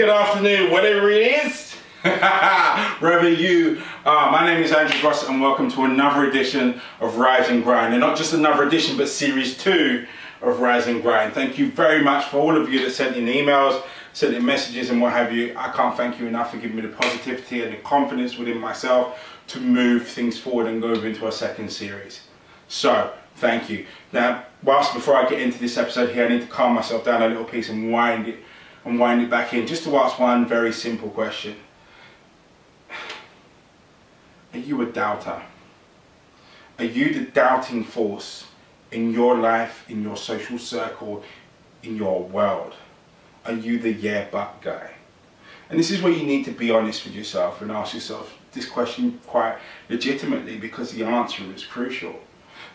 good afternoon, whatever it is, wherever you are. My name is Andrew Ross and welcome to another edition of Rise and Grind. And not just another edition, but series 2 of Rise and Grind. Thank you very much for all of you that sent in emails, sent in messages and what have you. I can't thank you enough for giving me the positivity and the confidence within myself to move things forward and go into our second series. So, thank you. Now, before I get into this episode here, I need to calm myself down a little piece and wind it back in, just to ask one very simple question. Are you a doubter? Are you the doubting force in your life, in your social circle, in your world? Are you the yeah but guy? And this is where you need to be honest with yourself and ask yourself this question quite legitimately, because the answer is crucial.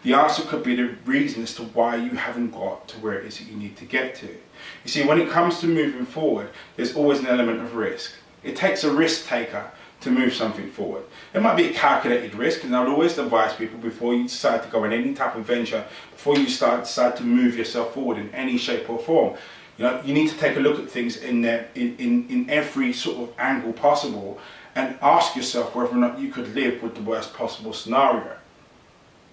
The answer could be the reason as to why you haven't got to where it is that you need to get to. You see, when it comes to moving forward, there's always an element of risk. It takes a risk taker to move something forward. It might be a calculated risk, and I would always advise people before you decide to go in any type of venture, before you decide to move yourself forward in any shape or form, you need to take a look at things in every sort of angle possible and ask yourself whether or not you could live with the worst possible scenario.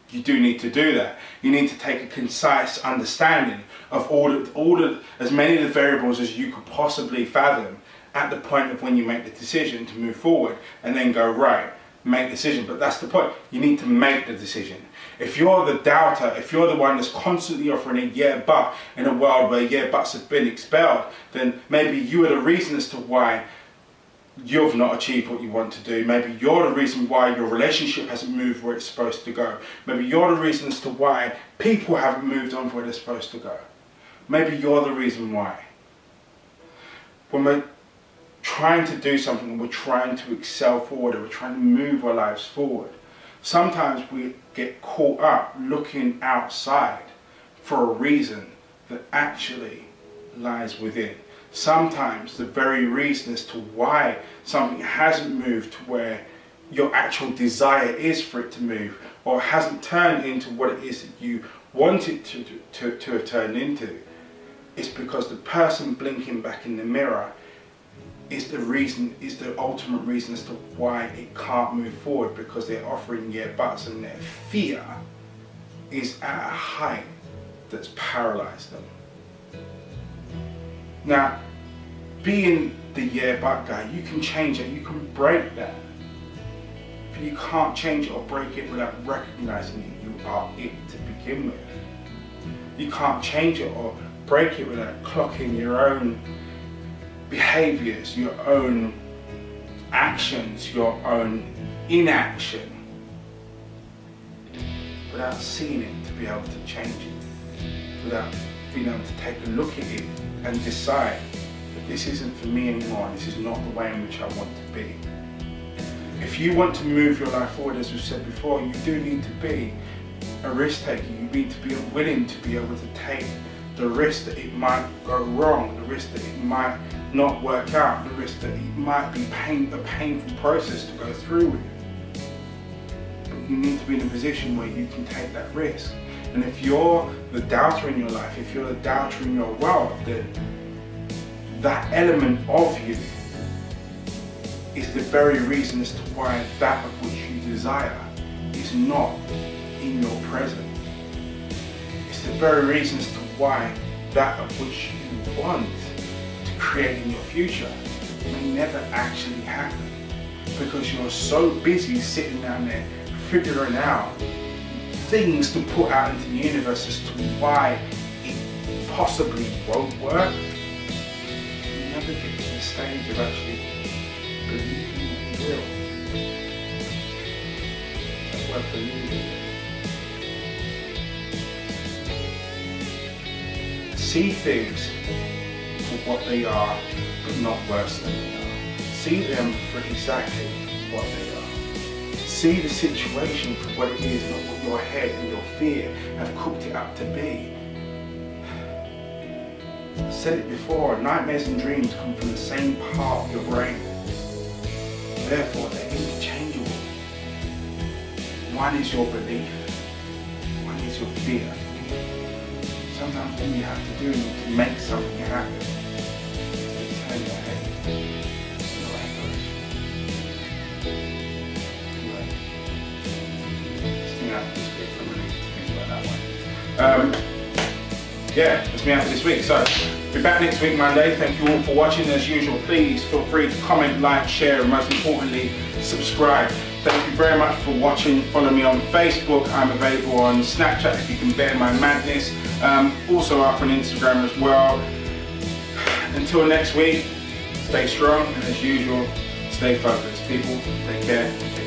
You do need to do that. You need to take a concise understanding of as many of the variables as you could possibly fathom at the point of when you make the decision to move forward, and then go, right, make the decision. But that's the point. You need to make the decision. If you're the doubter, if you're the one that's constantly offering a yeah but in a world where yeah buts have been expelled, then maybe you are the reason as to why you've not achieved what you want to do. Maybe you're the reason why your relationship hasn't moved where it's supposed to go. Maybe you're the reason as to why people haven't moved on where they're supposed to go. Maybe you're the reason why. When we're trying to do something and we're trying to excel forward and we're trying to move our lives forward, sometimes we get caught up looking outside for a reason that actually lies within. Sometimes the very reason as to why something hasn't moved to where your actual desire is for it to move, or hasn't turned into what it is that you want it to have turned into, is because the person blinking back in the mirror is the ultimate reason as to why it can't move forward, because they're offering yeah buts and their fear is at a height that's paralyzed them. Now, being the yeah but guy, you can change it, you can break that, but you can't change it or break it without recognizing that you are it to begin with. You can't change it or break it without clocking your own behaviors, your own actions, your own inaction, without seeing it to be able to change it, without being able to take a look at it and decide that this isn't for me anymore, this is not the way in which I want to be. If you want to move your life forward, as we said before, you do need to be a risk taker. You need to be willing to be able to take the risk that it might go wrong, the risk that it might not work out, the risk that it might be a painful process to go through with. But you need to be in a position where you can take that risk. And if you're the doubter in your life, if you're the doubter in your world, then that element of you is the very reason as to why that of which you desire is not in your present. It's the very reason as to why that of which you want to create in your future may never actually happen, because you're so busy sitting down there figuring out things to put out into the universe as to why it possibly won't work. You never get to the stage of actually believing it will. That word believing. See things for what they are, but not worse than they are. See them for exactly what they are. See the situation for what it is, not what your head and your fear have cooked it up to be. I said it before, nightmares and dreams come from the same part of your brain. Therefore, they're interchangeable. One is your belief, one is your fear. Sometimes all you have to do to make something happen is to turn your head Yeah, that's me out for this week. So, be back next week, Monday. Thank you all for watching. As usual, please feel free to comment, like, share, and most importantly, subscribe. Thank you very much for watching. Follow me on Facebook. I'm available on Snapchat if you can bear my madness. Also up on Instagram as well. Until next week, stay strong, and as usual, stay focused. People, take care.